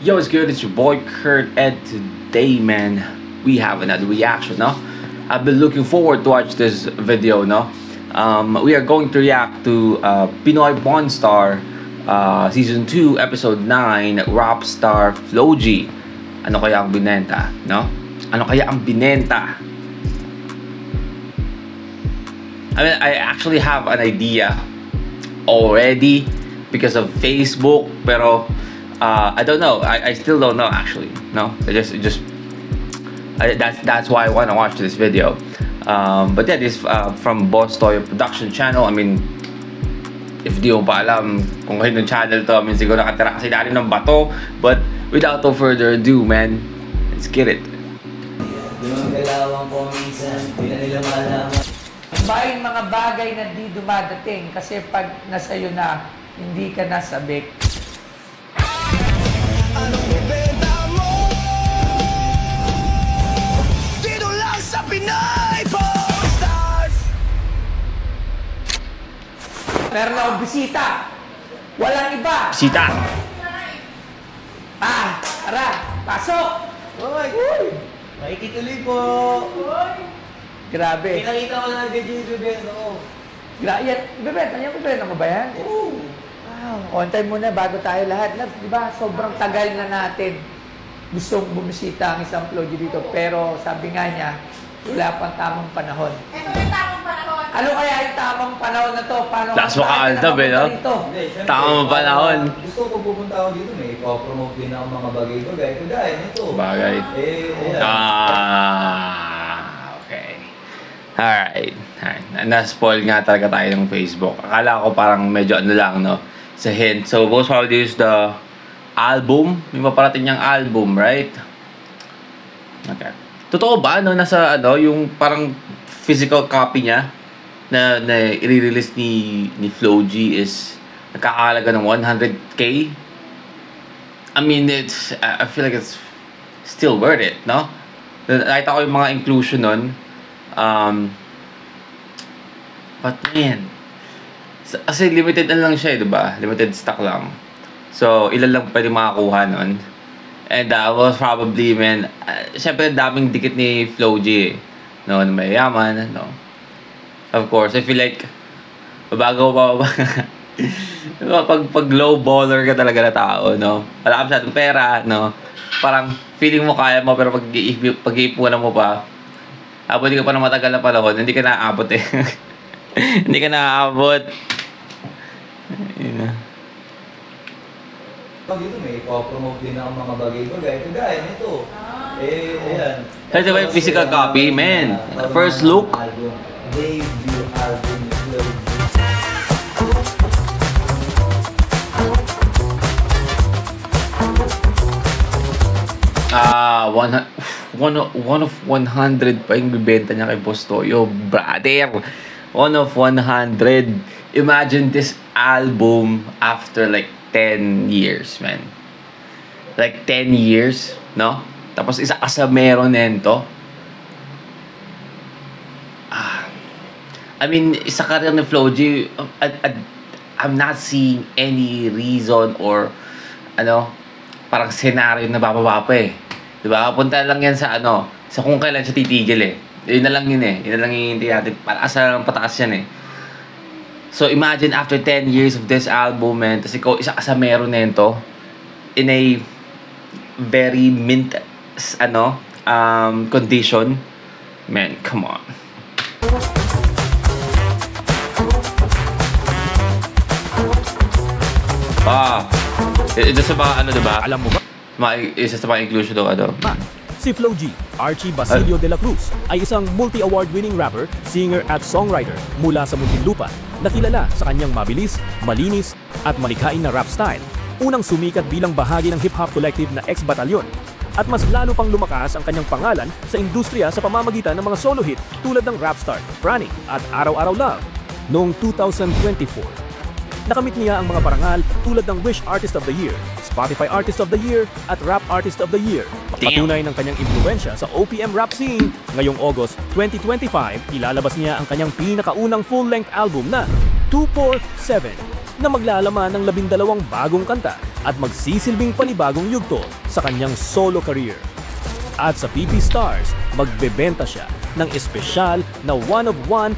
Yo, what's good? It's your boy Kurt, and today, man, we have another reaction, no? I've been looking forward to watch this video, no? We are going to react to Pinoy Pawn Star Season 2, Episode 9, Rap Star Flo G. Ano kaya ang binenta, no? Ano kaya ang binenta? I mean, I actually have an idea already because of Facebook, pero I don't know. I still don't know actually. No, that's why I want to watch this video. But yeah, this from Boss Toyo Production Channel. I mean, if di mo pa alam kung kayo ng channel to, I mean, siguro nakatira kasi ilalim ng bato. But without no further ado, man, let's get it. Buying mga bagay na di dumadating kasi pag nasa'yo na, hindi ka nasabik. Anong ibenta mo? Dito lang sa Pinoy Pawn Stars. Meron akong bisita. Walang iba. Bisita. Tara, pasok. Uy! Makikituloy po! Grabe. Pinakita ko na agad yung bibenta ko. Ibebenta niya? Ibebenta mo ba yan? Oo! Wow. On time muna bago tayo lahat. Di ba, sobrang tagal na natin gustong bumisita ang isang Flo G dito. Pero sabi nga niya, wala pang tamang panahon. Ito yung tamang panahon. Ano kaya yung tamang panahon na to? Paano Last makaaltab eh, no? Tamang panahon. Gusto ko pupunta ako dito, may ipopromote din ako mga bagay-bagay. Kagaya nito. Bagay. Okay. Alright. Na-spoil nga talaga tayo ng Facebook. Akala ko parang medyo ano lang, no? Sa hint. So, most probably is the album. May maparating niyang album, right? Okay. Totoo ba, no? Nasa, ano, yung parang physical copy niya na i-release ni Flo G is nagkakahalaga ng 100K? I mean, I feel like it's still worth it, no? Nakita ko yung mga inclusion nun. But man, kasi limited na lang siya, diba? Limited stock lang. So, ilan lang pwede makakuha nun. And was probably, man, syempre daming dikit ni Flo G, no? Mayayaman, no? Of course, I feel like, babago pa pag low baller ka talaga na tao, no? Wala ka masyadong pera, no? Parang feeling mo kaya mo, pero pag-iipunan mo pa, abot ka pa ng matagal na panahon, hindi ka naaabot eh. Hindi ka naaabot. Dito may ipopromote din ako mga bagay-bagay. Kagaya nito. Ayan. Kasi ba yung physical copy, man? First look. Debut album ni Flo G. One of 100 pa yung bibenta niya kay Boss Toyo, brother. 1 of 100. Imagine this album after like 10 years, man. Like 10 years, no? Tapos isa ka sa meron nento. I mean, isa ka rin ni Flo G, I'm not seeing any reason or ano, parang senaryo na bababa pa eh. Diba? Punta lang yan sa ano, sa kung kailan siya titigil eh. Yun na lang yun eh. Yun na lang yung hindi natin. Pataas na pataas yan eh. So imagine after 10 years of this album, man, tapos ikaw isa ka sa meron nento in a very mint condition. Man, come on. Ito sa mga ano, diba? Alam mo ba? Isa sa mga inclusion daw, ano? Si Flo G, Archie Basilio de la Cruz, ay isang multi-award-winning rapper, singer at songwriter mula sa Muntinlupa na kilala sa kanyang mabilis, malinis at malikhain na rap style. Unang sumikat bilang bahagi ng hip-hop collective na X-Batalyon. At mas lalo pang lumakas ang kanyang pangalan sa industriya sa pamamagitan ng mga solo hit tulad ng Rapstar, Pranic at Araw-Araw Love. Noong 2024, nakamit niya ang mga parangal tulad ng Wish Artist of the Year, Spotify Artist of the Year at Rap Artist of the Year. Patunay ng kanyang impluwensya sa OPM rap scene. Ngayong August 2025, ilalabas niya ang kanyang pinakaunang full-length album na 247 na maglalaman ng 12 bagong kanta at magsisilbing panibagong yugto sa kanyang solo career. At sa PP Stars, magbebenta siya ng espesyal na 1 of 100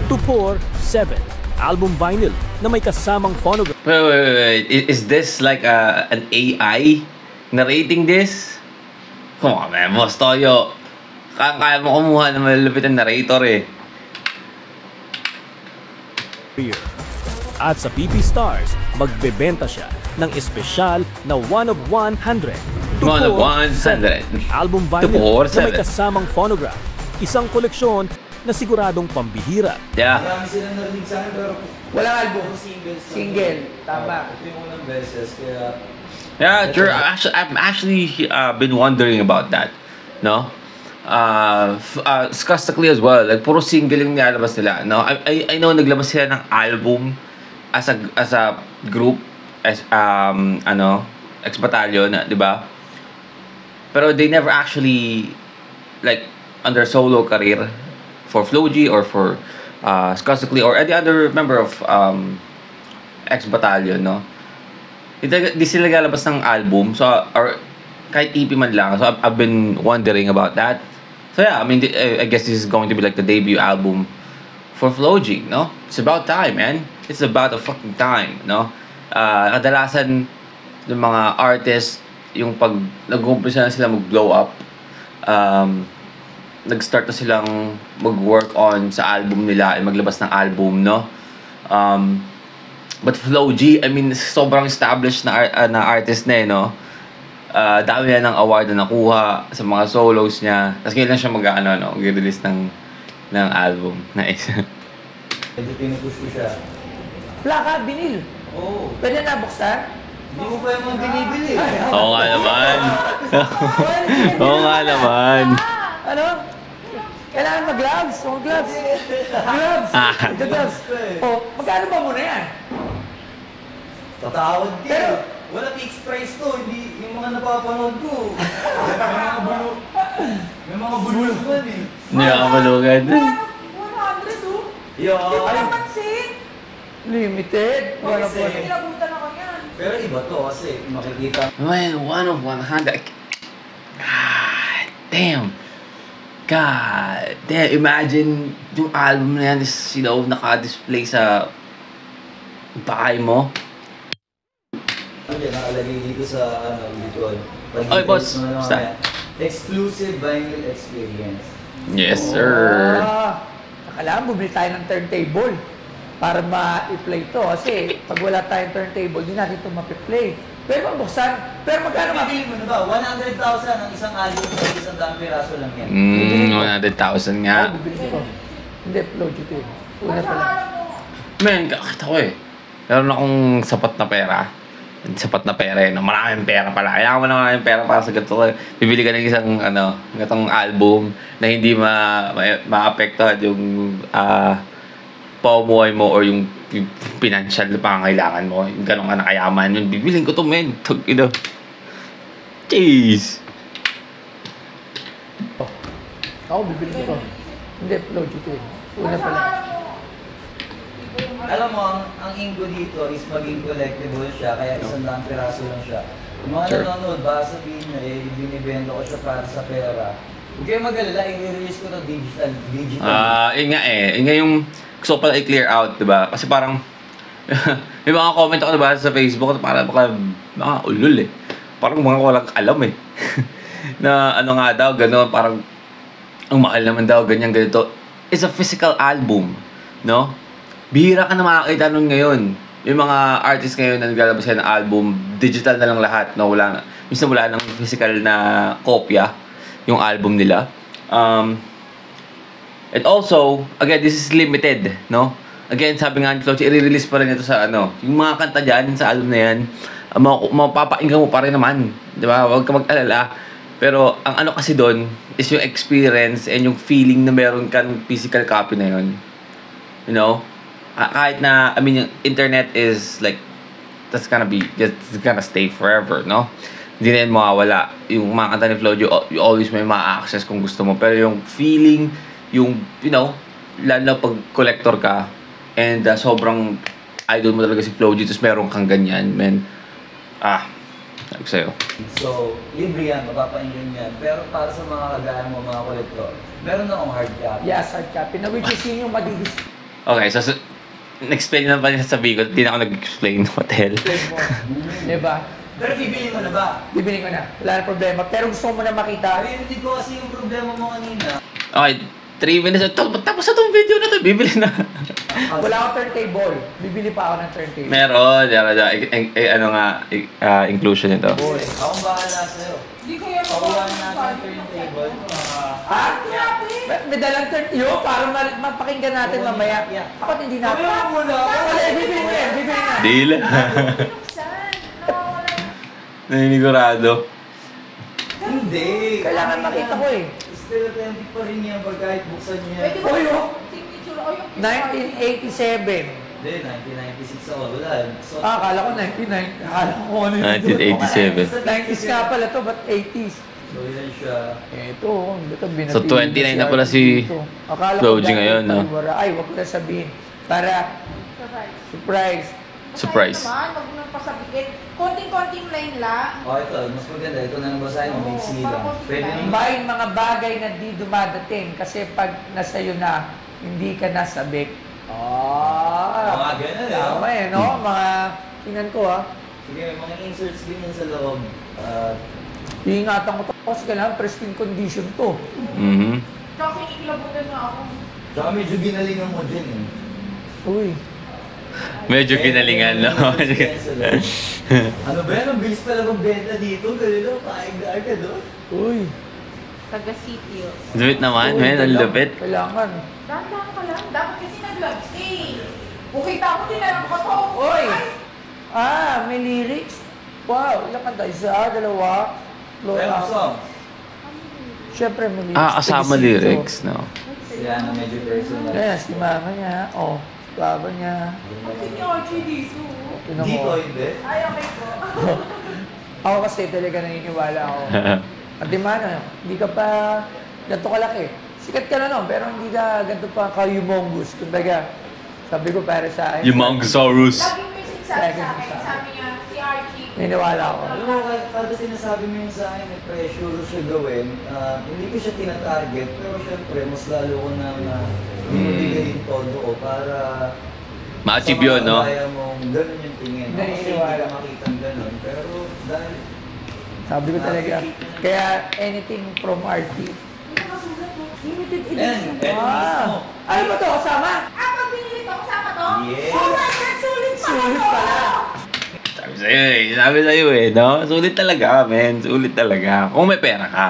to pour 7 album vinyl na may kasamang phonograph. Wait. Is this like an AI narrating this? Come on, man. Boss Toyo. Kaya mo kumuha ng malulupit na narrator eh. At sa PP Stars, magbebenta siya ng espesyal na 1 of 100 to 1 of 100 album To vinyl na may 4-7. kasamang phonograph. Isang koleksyon na siguradong pambihira. Yeah. Marami silang narinig sa akin, pero Walang album. singles lang. Single. Tama. Ito yung unang beses, kaya Yeah, sure. I've actually been wondering about that. No? Sarcastically as well. Like, puro single yung nilalabas nila. No? I know naglabas sila ng album as a group, as ex-batalyon, di ba? Pero they never actually, like, under solo career for Floji or for Sarcastically or any other member of ex-batalyon, no? Di sila lalabas ng album, so, or kahit EP man lang. So I've been wondering about that. So yeah, I mean, I guess this is going to be like the debut album for Floji, no? It's about time, man. It's about a fucking time, no? Kadalasan ng mga artists, yung pag nag-umpisa na sila mag-blow up, nag-start na silang mag-work on sa album nila and maglabas ng album, no? But Floji, I mean, sobrang established na artist na eh, no? Dami na ng award na nakuha sa mga solos niya. Tapos ngayon lang siya mag-release ng album. Nice. medyo pinupush ko siya. Plaka, binil. Oo. Pwede na buksan? Hindi mo pa yung mga binibili. Oo nga naman. Oo nga naman. Ano? Kailangan mag-gloves. Gloves. Gloves. Ito gloves. Oh, magkano ba muna yan? Tatawad ka. Pero, wala fixed price to. Hindi yung mga napapanood ko. May mga bulungan eh. Hindi ako malugan. 100 oh. Yo. Hindi ko napansin. limited. Wala po. Kasi nilabutan ako yan. Pero iba to kasi makikita. Man, 1 of 100. God damn. God damn. Imagine yung album na yan is, naka-display sa bahay mo. Ano nakalagay dito sa likod. Oy, boss. Basta. Exclusive vinyl experience. Yes, sir. Kailangan bumili tayo ng turntable para ma-play to. Kasi pag wala tayong turntable, di natin ito ma-play. Pero mabuksan, pero magkano ma? Bibili mo na ba? 100,000 ang isang album sa isang daang piraso lang yan. 100,000 nga. Ay, bibili ko. Hindi, upload ito eh. Una Ano pala. pangalan mo? Man, kakita ko eh. Meron akong sapat na pera. Sapat na pera eh. No? Maraming pera pala. Kailangan mo na maraming pera para sa ganito. Bibili ka ng isang ganitong album na hindi ma-apektuhan yung paumuhay mo or yung financial na pangangailangan mo. Yung ganong ka nakayaman. Yun, bibiling ko to, men. Jeez. Ako, bibili ko. Hindi, upload ito eh. Una Ano pala. pangalan mo? Alam mo, ang Ingo dito is maging collectible siya, kaya isang daang piraso lang siya. Yung mga Sure. nanonood, baka sabihin nyo, binibenta ko siya para sa pera. Huwag kayo mag-alala, i-release ko to digital. Yun nga eh. Yun nga yung gusto ko pala i-clear out, diba? Kasi parang may mga comment ako nabasa sa Facebook na baka ulul eh. Parang mga walang alam eh. Na ano nga daw, gano'n, parang ang mahal naman daw, ganito. It's a physical album, no? Bihira ka na makakita nun ngayon. Yung mga artists ngayon na naglalabas ng album, digital na lang lahat, no? Minsan wala nang physical na kopya yung album nila. And also, again, this is limited, no? Again, sabi nga ni Floji, i-release pa rin ito sa yung mga kanta dyan sa album na yan, mapapakinggan mo pa rin naman, di ba? Huwag ka mag-alala. Pero, ang kasi doon is yung experience and yung feeling na meron kang physical copy na yun. You know? Kahit na, yung internet is like, that's gonna stay forever, no? Hindi na yun mawawala. Yung mga kanta ni Floji, you always may ma-access kung gusto mo. Pero yung feeling, yung, lalo pag collector ka, and sobrang idol mo talaga si Floji, tapos meron kang ganyan, man. sabi ko sa'yo. So, libre yan, mapapainggan yan. Pero para sa mga kagaya mo, mga kolektor, meron akong hard copy. Yes, hard copy. Na which is yun yung madidis. Okay, so nag-explain na pa niya sa sabi ko, hindi na ako nag-explain hotel. Diba? Pero bibili mo na ba? Bibili ko na. Wala na problema. Pero gusto mo na makita. Hindi ko kasi yung problema mo kanina. Okay, 3 minutes. Tapos na itong video na to, bibili na. Wala akong turntable. Bibili pa ako ng turntable. Meron, ano nga, inclusion nito. Akong bahala sa'yo. Hindi ko yan Pakuha natin yung turntable. May dalang turntable para mapakinggan natin mamaya. Ako hindi natin. Kaya mo na. Wala, bibili ko yan. Bibili na. Deal. Binuksan. Nawawala yung... Nanginigurado. Hindi. Kailangan makita ko eh. Still authentic pa rin yan pag kahit buksan niya. Pwede mo Oy, oh. signature o yung... 1987. Hindi, 1996 ako. Wala. So, Akala ko 99. Akala ko ano yun. 1987. 90s nga pala to, but 80s. So, yan siya. Eto, ito binatili. So, 29 na pala si Flo G ngayon, no? Ay, wag ko na sabihin. Para surprise. Surprise. Naman, wag mo nang pasabihin. Konting-konting line lang. Oh, ito. Mas maganda. Ito na nabasahin mo. May lang. Pwede naman. May mga bagay na di dumadating kasi pag nasa iyo na, hindi ka nasabik. Mga ganun, eh. Tama eh, no? Mga, tingnan ko Sige, may mga inserts din yan sa loob. Iingatan ko to kasi kailangan pristine condition to. Mhm. Kasi ikilabutan na ako. Tsaka medyo ginalingan mo din eh. Uy. Medyo ginalingan, no? Ano ba yan? Ang bilis pala magbenta dito. Ganun, paigdaan ka doon. Uy. Taga-sitio. Lupit naman, men. Ang lupit. Kailangan. Dahan-dahan ka lang. Dapat kasi nag-love stay. Okay, tapos tinarap ko to. Uy! Ay, May lyrics. Wow, ilang kanta? Isa, dalawa. Pero song. Siyempre, may lyrics. Kasama Tagisito. lyrics, no? Sila na medyo personal. Kaya si mama niya, baba niya. ang sinyorchi dito. Tinan Dito, mo. hindi. Ay, okay po. Ako kasi talaga naniniwala ako. At di mano, hindi ka pa ganito kalaki. Sikat ka na no, pero hindi ka ganito pa ka-humongous. Kumbaga, sabi ko para sa akin. Yung Mongsaurus. Lagi mo yung sinasabi sa akin. Sabi niya, si Archie. Naniniwala ako. Alam mo, kada sinasabi mo yun sa akin, may pressure siya gawin. Hindi ko siya tinatarget, pero syempre, mas lalo ko na binibigay yung todo ko para Ma-achieve yun, no? Kaya mong ganun yung tingin. Ako kasi hindi ka makita ganun, pero dahil Sabi ko talaga. Kaya anything from RT. Hindi ka masulat mo. Limited Yan, edition. mismo. Ano ba to? Kasama? Pag binili to, kasama to? Yes. Oh my God, sulit pala Sulit to! pala. Sabi sa'yo no? Sulit talaga, men. Sulit talaga. Kung may pera ka.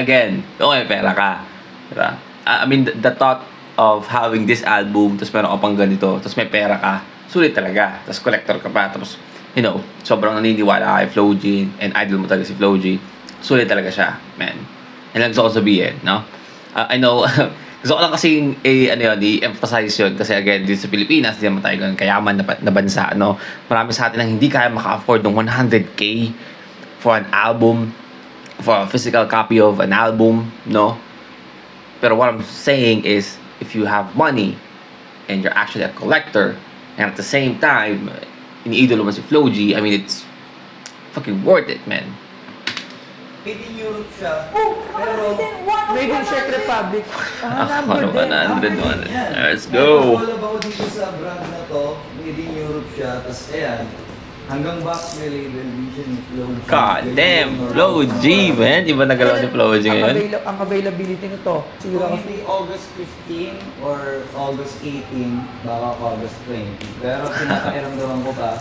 Again, kung may pera ka. Diba? I mean, the thought of having this album, tapos meron ka pang ganito, tapos may pera ka, sulit talaga. Tapos collector ka pa, tapos, sobrang naniniwala ka kay Flo G, and idol mo talaga si Flo G. Sulit talaga siya, man. Yan lang gusto ko sabihin, no? I know, gusto ko lang kasi i-emphasize yun kasi again, dito sa Pilipinas, hindi naman tayo ganun kayaman na bansa, no? Marami sa atin ang hindi kaya maka-afford ng 100K for an album, for a physical copy of an album, no? Pero what I'm saying is, if you have money, and you're actually a collector, and at the same time, iniidolo mo si Flo G, I mean, it's fucking worth it, man. made in Europe siya. Pero, Made in Czech Republic. Ano ba? 100. Let's go. Nag-collab ako dito sa brand na to. Made in Europe siya. Tapos ayan, hanggang box may label din siya ni Flo G. God damn, Flo G, man. Iba nagalaw ni Flo G ngayon. Ang availability nito, siguro Kung kasi hindi August 15 or August 18, baka August 20. Pero pinakairamdaman ko pa,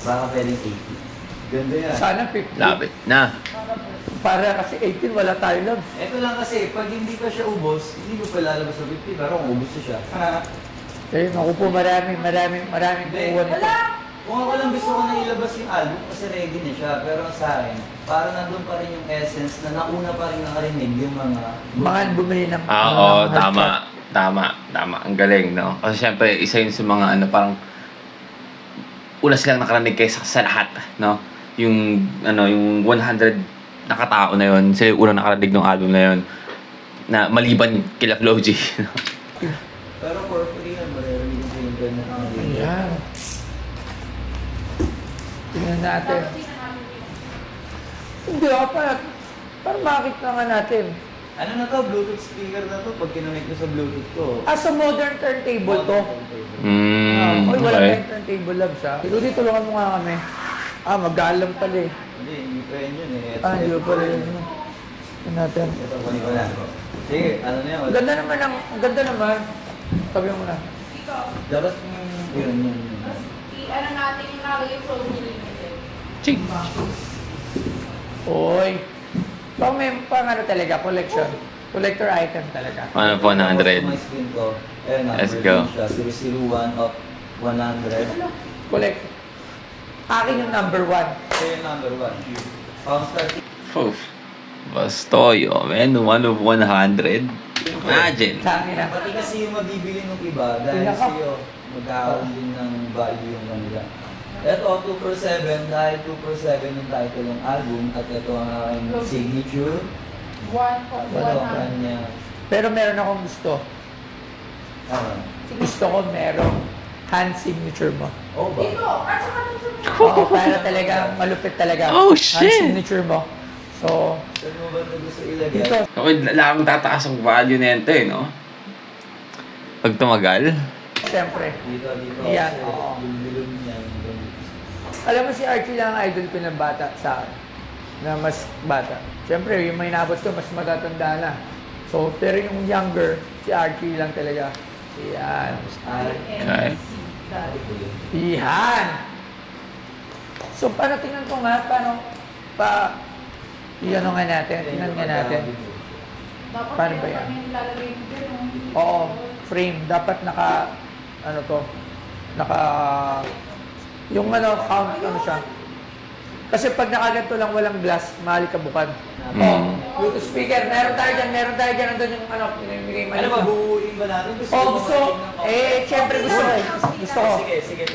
baka pwedeng 80. Ganda yan. sana 50. Lapit na. Para kasi 18 wala tayo loves. Ito lang kasi, pag hindi pa siya ubos, hindi ko pa lalabas sa 50, pero kung ubos na siya. Eh, naku po, maraming kuha nito. Wala! Kung ako lang gusto ko na ilabas yung album kasi ready na siya, pero sa akin, parang nandun pa rin yung essence na nauna pa rin nakarinig yung Mga bumili ng... Oo, tama. Ang galing, no? Kasi syempre, isa yun sa mga parang una silang nakaranig kaysa sa lahat, no? Yung 100 na katao na yun, sila yung unang nakaranig ng album na yun na maliban kila Flo G. No? Pero for free yan, maririnig ko yung ganun. Ayan. Tingnan Tingnan natin. Dapat sinabi mo. Hindi ako para makikita nga natin. Ano na to? Bluetooth speaker na to. Pag kinonect ko sa Bluetooth ko. Sa modern turntable to. Uy, wala Okay. tayong turntable labs ha. Ikaw dito, tulungan mo nga kami. Magalang pala eh. Hindi pa yun eh. Hindi ko pala yun. Tingnan natin. Ito, kunin ko na. Sige, ano na yun? Ang ganda naman. Sabi mo na. Ikaw, Dapat yun. i-ano natin yung nalagay sa limited. Ching. Oy. Pang may ano talaga, collection. Collector item talaga. Ano po, 100? My screen ko. Ayun na. Let's go. 001 of 100. Collect. Akin yung number 1. Ito yung number 1. Pound starting. Oof. Bastoyo, man. 1 of 100. Imagine. Sa akin na. Pati kasi yung mabibili ng iba, dahil Tingnan ko. sa'yo, magkakaroon din ng value yung kanila. Ito, 2 for 7, dahil 2 for 7 yung title ng album, at ito ang aking signature. 1 of Ano, 100. kanya. Pero meron akong gusto. Gusto ko merong hand signature mo. Oh, ba? Dito, at saka dun sa mga. Oo, para talaga malupit talaga. Oh, Hand shit! signature mo. So, Saan mo ba ito gusto ilagay? dito. Okay, lang tataas ang value nito eh, no? Pag tumagal. Siyempre. Dito. Yan, Kasi oo. yung bilog niya. Alam mo si Archie lang ang idol ko ng bata sa akin. Na mas bata. Siyempre, yung may nabot ko, mas matatanda na. So, pero yung younger, si Archie lang talaga. Yan. Okay. Yan. So, paano tingnan ko nga, iyan nga natin, tingnan nga natin. Dapat Paano ba kaya yan? kami nilalagay mo dyan, no? Oo, frame. Dapat yung count, siya. Kasi pag nakaganto lang walang glass, malikabukan. Bluetooth speaker, meron tayo dyan, andun yung pinamigay mo. Ano ba, buuin ba natin? Gusto ko. Siyempre gusto ko. Gusto ko. Sige.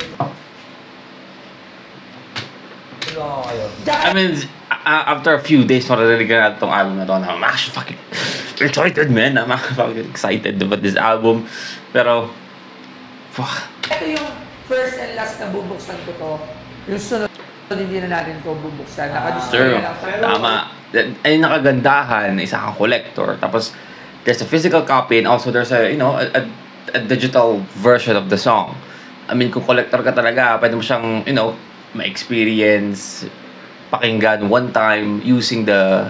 Tulungan ko kayo. I mean, after a few days, maririnig ka na itong album na to. I'm actually fucking excited, man. I'm fucking excited about this album. Pero, fuck. Ito yung first and last na bubuksan ko to. Yung sunod, hindi na natin to bubuksan. True. Nakadisplay na lang. Pero, Tama. Ay nakagandahan, isa kang collector. Tapos, there's a physical copy and also there's a digital version of the song. I mean, kung collector ka talaga, pwede mo siyang, ma-experience, pakinggan one time using the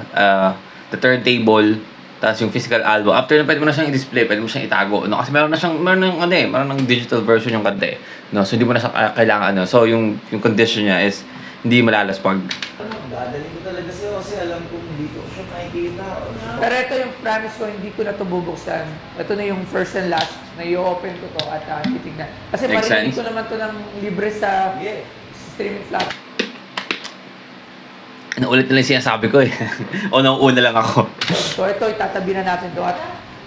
turntable, tapos yung physical album. After na, pwede mo na siyang i-display, pwede mo siyang itago. Kasi meron ng digital version yung kanta eh. No? So, hindi mo na siya kailangan, So, yung condition niya is, hindi malalaspag. Dadali ko talaga sa'yo kasi alam ko hindi ko siya makikita. pero ito yung promise ko, hindi ko na to bubuksan. Ito na yung first and last na i-open ko to at titignan. Kasi Makes marinig sense. ko naman to ng libre sa Sige. streaming platform. Naulit na lang sinasabi ko eh. O nauuna lang ako. So ito, itatabi na natin to at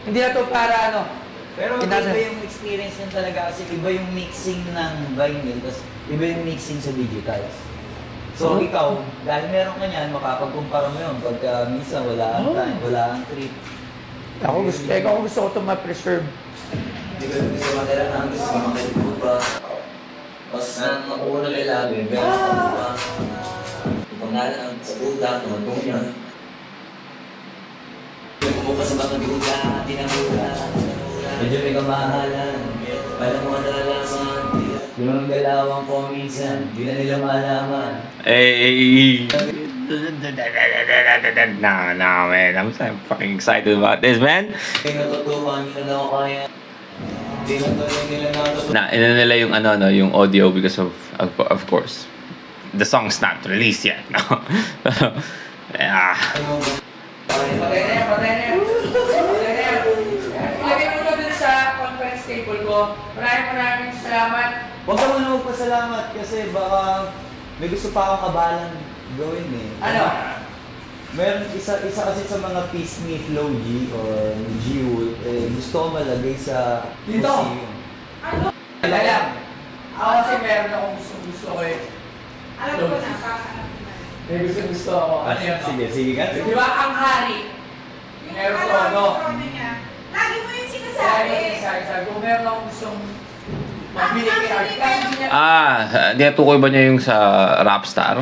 hindi na to para Pero Ina- iba yung experience niyan talaga kasi iba yung mixing ng vinyl, tapos iba yung mixing sa digital. So ikaw, dahil meron ka niyan, makapagkumpara mo yun. Pagka minsan wala ang time, wala ang trip. ako gusto ko to ma-preserve. Hindi ko gusto makailangan, gusto ko makalimuta. Mas makuha na labi, pero sa buka. Pangalan sa buka, tumatong yan. Bumuka sa mga buka, tinamura. Medyo may kamahalan, alam mo kadalasan. Yung galawang ko minsan, di na nila malaman. Hey! No, man. I'm so fucking excited about this, man. Kaya natutuhan, hindi na ako kaya. Di na tuloy nila natutuhan. Ina nila yung yung audio because of course the song's not released yet. No. Yeah. Patay na yan. Ilagay mo to dun sa conference table ko. Maraming salamat. Huwag ka muna magpasalamat kasi baka may gusto pa akong kabalan gawin eh. Meron isa kasi sa mga piece ni Flo G or G-Wool, gusto ko malagay sa Dito? museum. Alam. Ako kasi meron akong gusto ko eh. Alam ko na, kakaanapin na. May gusto ako. Ano yun? Sige nga. Di ba ang hari? Meron ko Lagi mo yung sinasabi. Sabi ko, meron akong gustong mabili kay Art. Kasi hindi niya, Tinutukoy ba niya yung sa Rapstar?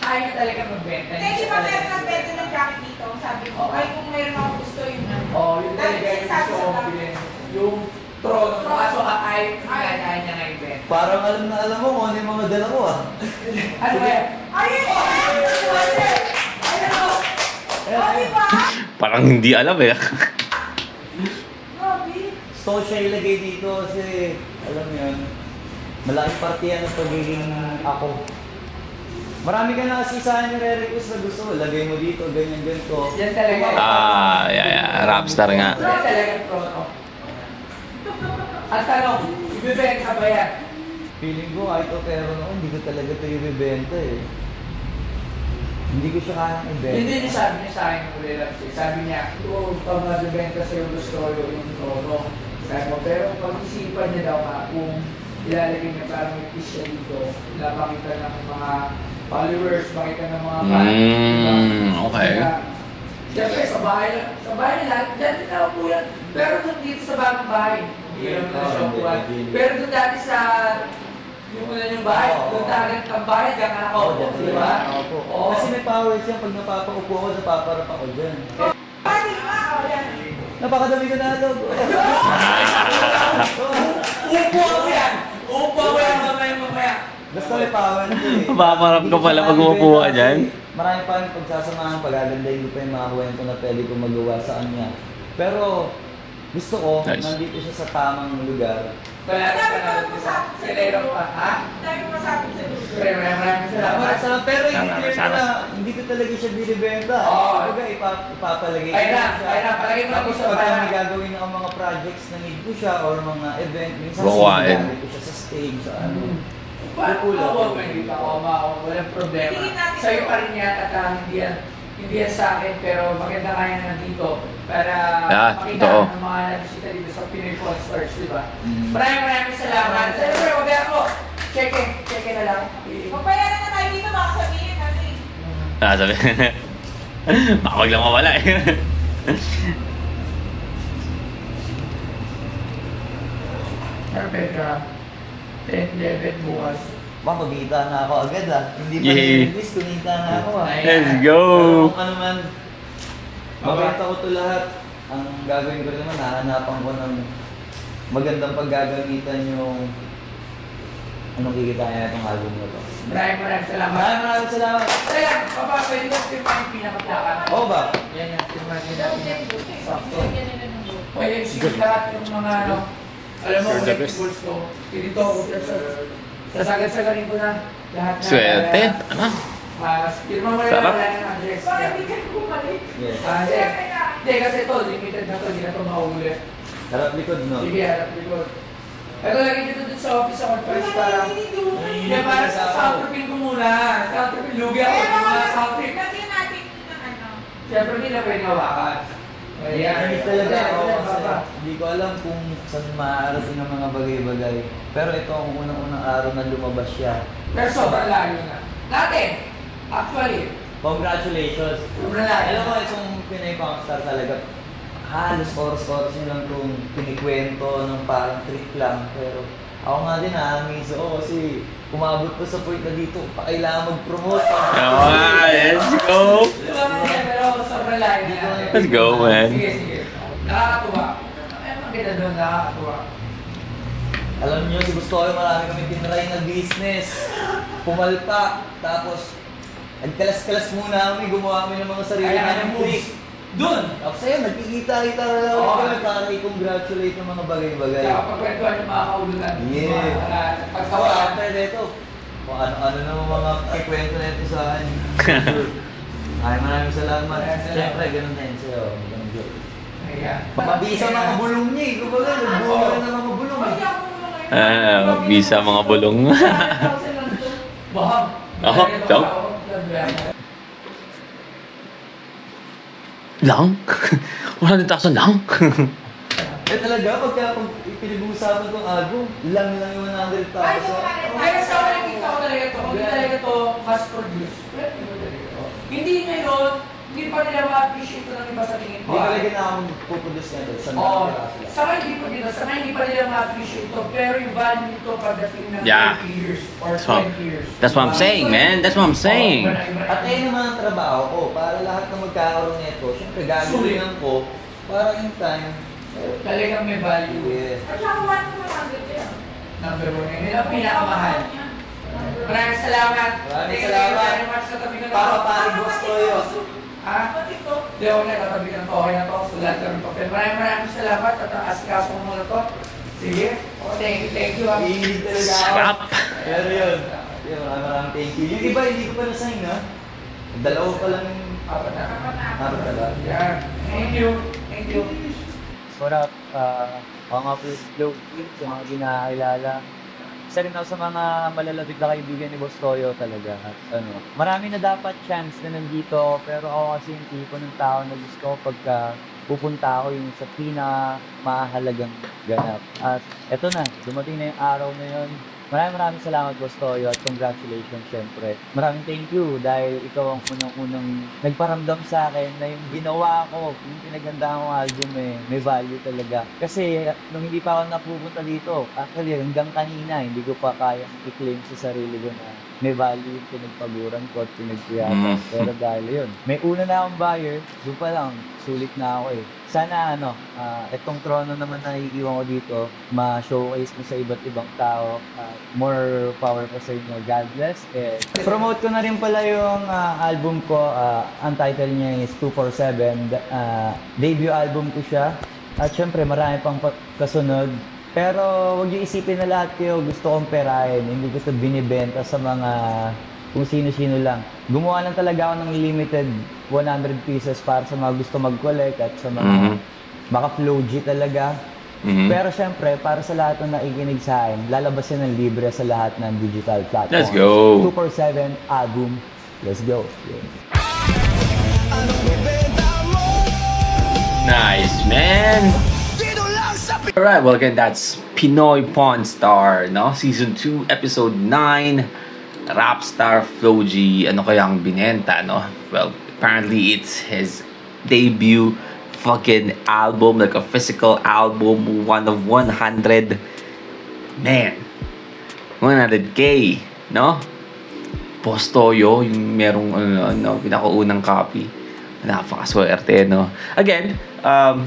ayaw niya talaga magbenta. Hindi, di ba meron ng benta ng jacket dito? Sabi ko, ay kung meron ako gusto yun. Oo, yun talaga yung gusto kong bilhin. Yung trono, kaso ayaw niya nga ibenta. Parang alam na alam mo kung ano yung mga dala ko ah. Ano ba yan? Ayun! Ayun o! O, di ba? Parang hindi alam eh. Grabe. Gusto ko siya ilagay dito kasi, alam mo yun, malaking partiyan ng pagiging ako. Marami ka na kasi sa akin nire-request na gusto mo, lagay mo dito, ganyan, ganito. Yan talaga. Rapstar nga. Yan talaga yung trono. Ang tanong, ibibenta ba yan? Feeling ko kahit o pero noon, hindi ko talaga ito ibibenta eh. Hindi ko siya kayang ibenta. Hindi niya sabi niya sa akin ng Kulilabs. Sabi niya, pag mabibenta sa'yo gusto ko yung trono. Sabi mo, pero pag-isipan niya daw nga kung ilalagay niya parang may piece siya dito, napakita ng mga followers, makita ng mga fans. Okay. Siyempre, sa bahay lahat, dyan din ako po yan. Pero doon dito sa bagong bahay, hindi naman na siya upuan. Pero doon dati sa, yung una yung bahay, doon dati ang bahay, dyan ka nakaupo, di ba? Oo. Kasi may power siya, pag napapaupo ako, napaparap ako dyan. Ay, di ba? O, yan. Napakadami ko na ito. Upo ako yan! Upo ako yan mamaya. Basta may power na ito eh. Paparap ka pala pag umupo ka dyan. Marami pa rin pagsasamahan, pagagandahin ko pa yung mga kwento na pwede ko magawa sa kanya. Pero gusto ko, nandito siya sa tamang lugar. Malapit ka na doon sa Silero pa, ha? Dahil ko masabi sa lugar. Maraming salamat. Pero hindi ko talaga siya binibenta. Oo. Kumbaga ipapalagay Ay na, palagay mo na Tapos gusto pag pa may gagawin ako mga projects na need ko siya or mga event, minsan Bukuhain. sinagamit ko siya sa stage, sa ano. Paano ako hindi ako walang problema. Sa'yo pa rin yan at hindi yan sa akin, pero maganda kaya nandito para makita totoo. ng mga nabisita dito sa Pinoy Pawn Stores, di ba? Maraming salamat. Siyempre, wag ako. Check na lang. Magbayaran na tayo dito, baka sabihin natin. Sabi. Baka wag lang mawala eh. Perfect ka. 10-11 bukas. Baka kumita na ako agad ah. Hindi pa Yay. na-release, kumita na ako ah. Let's go! Pero kung ano man, mabenta ko ito lahat. Ang gagawin ko rin naman, hahanapan ko ng magandang paggagamitan yung anong kikitain itong album na to. Maraming salamat. Maraming salamat. Kaya, papa, pwede ko firman yung pinakaplakan. Oo ba? Yan yung firman din natin. Sakto. Pwede sige lahat yung mga ano. Alam mo, collectibles ko. Dito ako sasagad-sagarin ko na lahat na. Swerte. Ano? Firma mo rin Sarap. wala ng address. Baka hindi ka bumalik. Yes. Hindi, kasi ito, limited na ito. Hindi na ito mahuli. Harap likod, no? Sige, harap likod. Ito lagi dito dun sa office ako. Paris parang. Hindi, parang sa soundtripping ko muna. Soundtripping, lugi ako. Kaya Mga mga soundtrip. lagyan natin ng ano. Siyempre, hindi na pwede hawakan. Ayan. Hindi talaga ako kasi hindi ko alam kung saan maaarating ang mga bagay-bagay. Pero ito ang unang-unang araw na lumabas siya. Pero sobrang layo na. Natin, actually, Congratulations! sobrang layo. Alam mo, itong Pinoy Pangstar talaga, halos oras-oras nyo lang itong pinikwento ng parang trip lang. Pero ako nga din na-amaze ako kasi umabot ko sa point na dito, pa kailangan mag-promote. Let's go! Diba nga, pero sobrang layo na. Let's go, man. Sige. Nakakatuwa. Ay, maganda doon, nakakatuwa. Alam nyo, si gusto ko marami kami tinry na business. Pumalpa, tapos nagkalas-kalas muna kami, gumawa kami ng mga sarili Kaya namin ng trick. moves. Doon! Tapos ayun, nagkikita-kita na lang Oo. kami para i-congratulate ng mga bagay-bagay. Kaya pagkwentuhan yung mga kaulunan. Yeah. So Pagtawa. after nito, kung ano-ano na mga kikwento na ito sa akin. Ay, maraming salamat. Maraming salamat. Siyempre, ganun din sa'yo. Ganun din. Ayan. Mabisa mga bulong niya eh. Kumbaga, nagbuha na ng mga bulong Huwag eh. niya ako ngayon. Magbisa mga bulong. Bahag. Ako, ciao. Lang? 100,000 lang? Eh talaga, pag pinag-uusapan itong album, lang yung 100,000. Ay, yung 100,000. Ay, sa nakikita ko talaga ito. Hindi talaga ito mass produce. Hindi ngayon, hindi pa nila ma-appreciate ng iba sa tingin ko. Hindi talaga na akong puproduce nito. Oo. Saka hindi pa nila ma-appreciate ito. Pero yung value nito pagdating ng 30 years or 20 years. That's what I'm saying, man. That's what I'm saying. At ayun naman ang trabaho ko. Para lahat na magkakaroon nito, syempre gagawin ko para in time. Talagang may value. Yes. At saka 100 yan. Number 1. Yun ang pinakamahal. Maraming salamat. Maraming salamat. Para pari gusto yun. Ha? Hindi ako natatabi ng okay na to. Sulat ka ng papel. Maraming salamat at asikaso mo muna to. Sige. Thank you. Iinit talaga ako. Sarap! Pero yun. Maraming thank you. Yung iba hindi ko pa na-sign ha. Dalawa pa lang yung Apat na. apat na ba? Yeah. Thank you. Thank you. What up? Ako nga po yung Flow King, sa mga ginakakilala. Isa rin ako sa mga malalapit na kaibigan ni Boss Toyo talaga. At, marami na dapat chance na nandito ako, pero ako kasi yung tipo ng tao na gusto ko pagka pupunta ako yung sa pinakamahalagang ganap. At eto na, dumating na yung araw na yun. Maraming salamat, Boss Toyo, at congratulations syempre. Maraming thank you dahil ikaw ang unang-unang nagparamdam sa akin na yung ginawa ko, yung pinagandaan kong album may value talaga. Kasi nung hindi pa ako napupunta dito, actually hanggang kanina, hindi ko pa kayang i-claim sa sarili ko na may value yung pinagpaguran ko at pinagkuyatan. Pero dahil yun, may una na akong buyer, doon pa lang, sulit na ako eh. Sana itong trono naman na iiwan ko dito, ma-showcase mo sa iba't ibang tao. More power pa sa inyo. God bless. Promote ko na rin pala yung album ko. Ang title niya is 247. Debut album ko siya. At syempre marami pang kasunod. Pero huwag niyo isipin na lahat kayo gusto kong perahin. Hindi ko ito binibenta sa mga kung sino-sino lang. Gumawa lang talaga ako ng limited 100 pieces para sa mga gusto mag-collect at sa mga baka Flow G talaga. Pero syempre, para sa lahat ng nakikinig sa akin, lalabas yan ng libre sa lahat ng digital platform. Let's go! 247 album. Let's go! Yeah. Nice, man! Alright, well again, that's Pinoy Pawn Star, no? Season 2, Episode 9, Rapstar Flow G. Ano kaya ang binenta, no? Well, apparently it's his debut fucking album, like a physical album, one of 100. Man, 100K, no? Boss Toyo, yung merong pinakaunang copy. Napakaswerte, no? Again,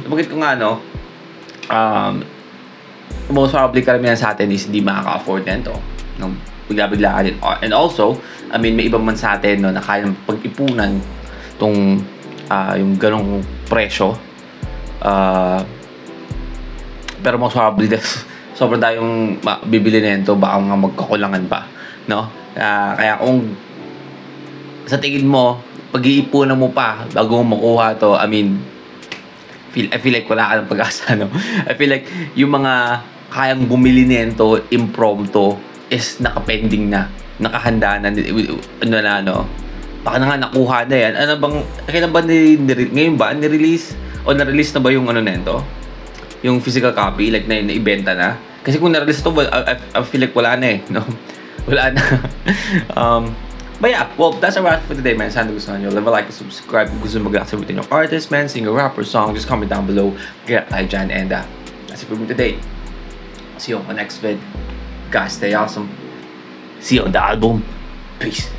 bakit ko nga, no? Most probably karamihan sa atin is hindi makaka-afford nito, no? Bigla-bigla ka din. And also, I mean, may ibang man sa atin, no, na kayang pag-ipunan tong yung ganong presyo. Pero most probably sobrang tayong bibili nito, baka nga magkakulangan pa, no? Kaya kung sa tingin mo pag-iipunan mo pa bago mo makuha to, I mean, I feel like wala ka ng pag-asa, no? I feel like yung mga kayang bumili nito impromptu is nakapending na, nakahanda na, baka na nga nakuha na yan. Ano bang, kailan ba ngayon ba nirelease o na-release na ba yung nito? Yung physical copy, like na-ibenta na? Kasi kung na-release to, I feel like wala na eh, no? Wala na. But yeah, well, that's a wrap for today, man. Sana gusto nyo. Leave a like and subscribe kung gusto mag-react with your artist, man, singer, rapper, song. Just comment down below. Get tayo dyan. And that's it for me today. See you on the next vid. Guys, stay awesome. See you on the album. Peace.